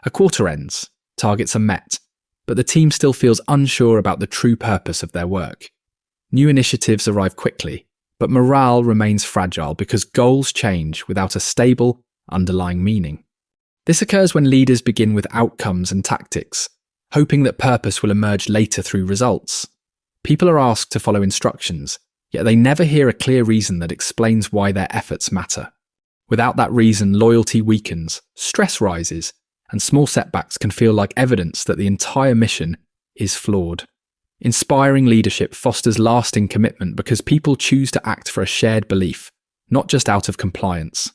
A quarter ends, targets are met, but the team still feels unsure about the true purpose of their work. New initiatives arrive quickly, but morale remains fragile because goals change without a stable, underlying meaning. This occurs when leaders begin with outcomes and tactics, hoping that purpose will emerge later through results. People are asked to follow instructions, yet they never hear a clear reason that explains why their efforts matter. Without that reason, loyalty weakens, stress rises, and small setbacks can feel like evidence that the entire mission is flawed. Inspiring leadership fosters lasting commitment because people choose to act for a shared belief, not just out of compliance.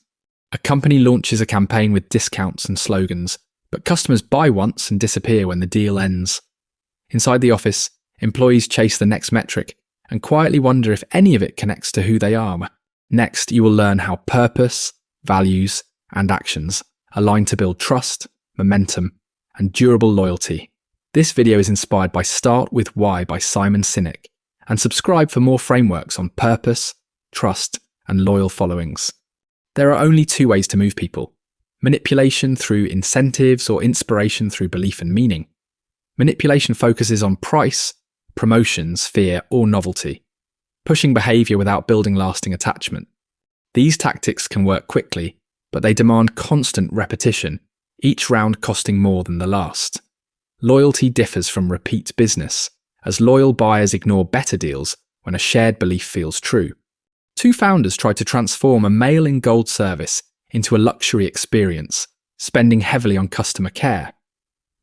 A company launches a campaign with discounts and slogans, but customers buy once and disappear when the deal ends. Inside the office, employees chase the next metric and quietly wonder if any of it connects to who they are. Next, you will learn how purpose, values, and actions align to build trust, momentum, and durable loyalty. This video is inspired by Start With Why by Sinek, and subscribe for more frameworks on purpose, trust, and loyal followings. There are only two ways to move people: manipulation through incentives or inspiration through belief and meaning. Manipulation focuses on price, promotions, fear, or novelty, pushing behavior without building lasting attachment. These tactics can work quickly, but they demand constant repetition, each round costing more than the last. Loyalty differs from repeat business, as loyal buyers ignore better deals when a shared belief feels true. Two founders tried to transform a mail-in-gold service into a luxury experience, spending heavily on customer care.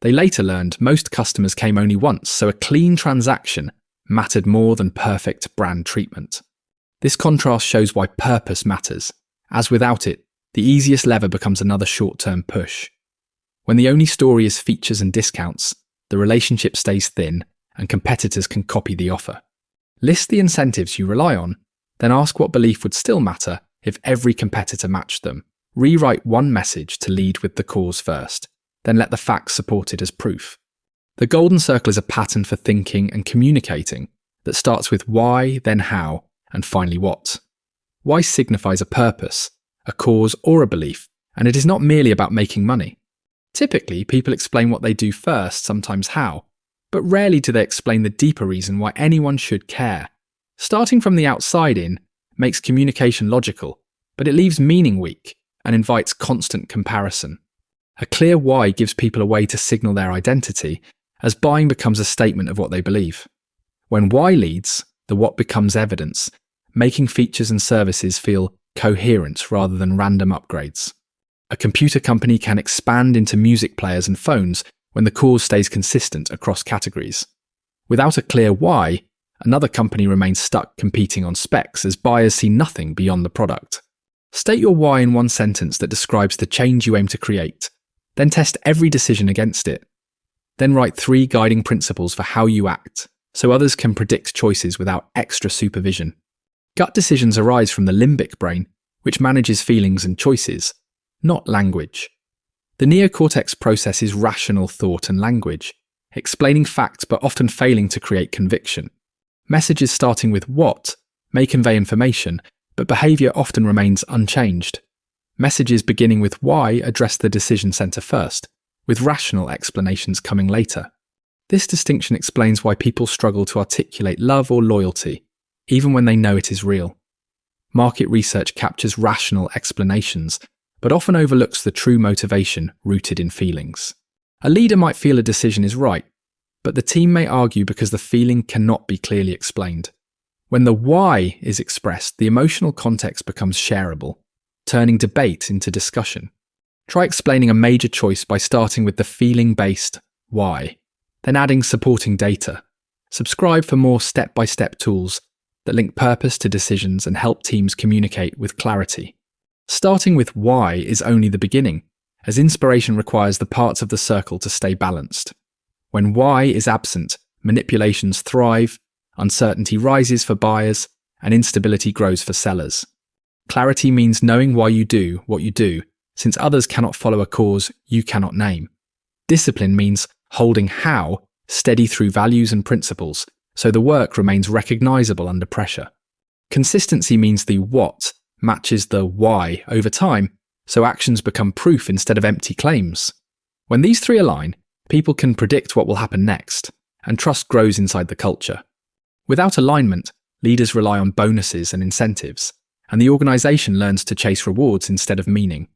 They later learned most customers came only once, so a clean transaction mattered more than perfect brand treatment. This contrast shows why purpose matters, as without it, the easiest lever becomes another short-term push. When the only story is features and discounts, the relationship stays thin and competitors can copy the offer. List the incentives you rely on, then ask what belief would still matter if every competitor matched them. Rewrite one message to lead with the cause first, then let the facts support it as proof. The golden circle is a pattern for thinking and communicating that starts with why, then how, and finally what. Why signifies a purpose, a cause, or a belief, and it is not merely about making money. Typically, people explain what they do first, sometimes how, but rarely do they explain the deeper reason why anyone should care. Starting from the outside in makes communication logical, but it leaves meaning weak and invites constant comparison. A clear why gives people a way to signal their identity, as buying becomes a statement of what they believe. When why leads, the what becomes evidence, making features and services feel coherent rather than random upgrades. A computer company can expand into music players and phones when the cause stays consistent across categories. Without a clear why, another company remains stuck competing on specs as buyers see nothing beyond the product. State your why in one sentence that describes the change you aim to create, then test every decision against it. Then write 3 guiding principles for how you act, so others can predict choices without extra supervision. Gut decisions arise from the limbic brain, which manages feelings and choices, not language. The neocortex processes rational thought and language, explaining facts but often failing to create conviction. Messages starting with what may convey information, but behavior often remains unchanged. Messages beginning with why address the decision center first, with rational explanations coming later. This distinction explains why people struggle to articulate love or loyalty, even when they know it is real. Market research captures rational explanations, but often overlooks the true motivation rooted in feelings. A leader might feel a decision is right, but the team may argue because the feeling cannot be clearly explained. When the why is expressed, the emotional context becomes shareable, turning debate into discussion. Try explaining a major choice by starting with the feeling-based why, then adding supporting data. Subscribe for more step-by-step tools that link purpose to decisions and help teams communicate with clarity. Starting with why is only the beginning, as inspiration requires the parts of the circle to stay balanced. When why is absent, manipulations thrive, uncertainty rises for buyers, and instability grows for sellers. Clarity means knowing why you do what you do, since others cannot follow a cause you cannot name. Discipline means holding how steady through values and principles, so the work remains recognizable under pressure. Consistency means the what matches the why over time, so actions become proof instead of empty claims. When these three align, people can predict what will happen next, and trust grows inside the culture. Without alignment, leaders rely on bonuses and incentives, and the organisation learns to chase rewards instead of meaning.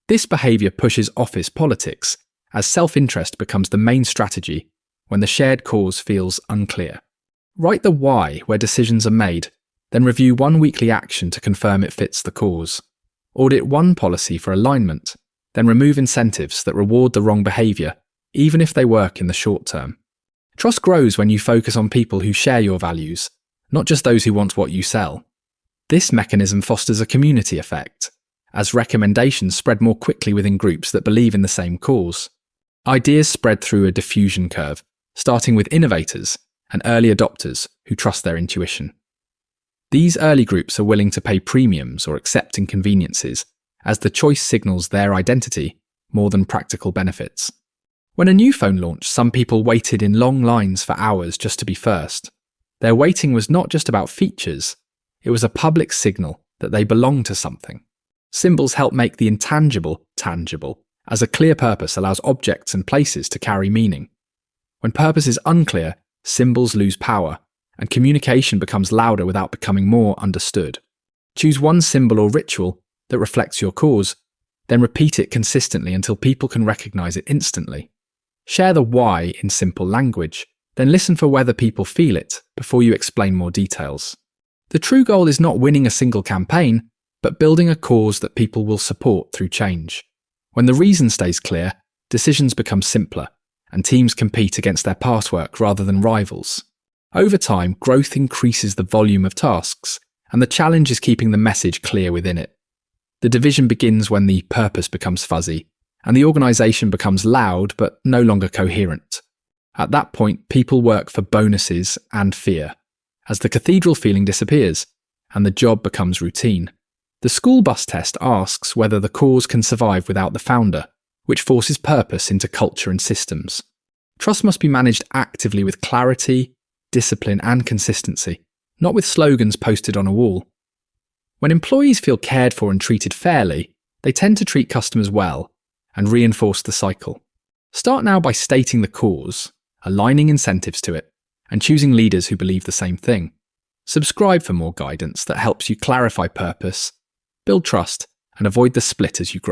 This behaviour pushes office politics, as self-interest becomes the main strategy when the shared cause feels unclear. Write the why where decisions are made, then review one weekly action to confirm it fits the cause. Audit one policy for alignment, then remove incentives that reward the wrong behaviour, even if they work in the short term. Trust grows when you focus on people who share your values, not just those who want what you sell. This mechanism fosters a community effect, as recommendations spread more quickly within groups that believe in the same cause. Ideas spread through a diffusion curve, starting with innovators and early adopters who trust their intuition. These early groups are willing to pay premiums or accept inconveniences, as the choice signals their identity more than practical benefits. When a new phone launched, some people waited in long lines for hours just to be first. Their waiting was not just about features, it was a public signal that they belonged to something. Symbols help make the intangible tangible, as a clear purpose allows objects and places to carry meaning. When purpose is unclear, symbols lose power, and communication becomes louder without becoming more understood. Choose one symbol or ritual that reflects your cause, then repeat it consistently until people can recognize it instantly. Share the why in simple language, then listen for whether people feel it before you explain more details. The true goal is not winning a single campaign, but building a cause that people will support through change. When the reason stays clear, decisions become simpler, and teams compete against their past work rather than rivals. Over time, growth increases the volume of tasks, and the challenge is keeping the message clear within it. The division begins when the purpose becomes fuzzy, and the organisation becomes loud but no longer coherent. At that point, people work for bonuses and fear, as the cathedral feeling disappears, and the job becomes routine. The school bus test asks whether the cause can survive without the founder, which forces purpose into culture and systems. Trust must be managed actively with clarity, discipline and consistency, not with slogans posted on a wall. When employees feel cared for and treated fairly, they tend to treat customers well and reinforce the cycle. Start now by stating the cause, aligning incentives to it, and choosing leaders who believe the same thing. Subscribe for more guidance that helps you clarify purpose, build trust, and avoid the split as you grow.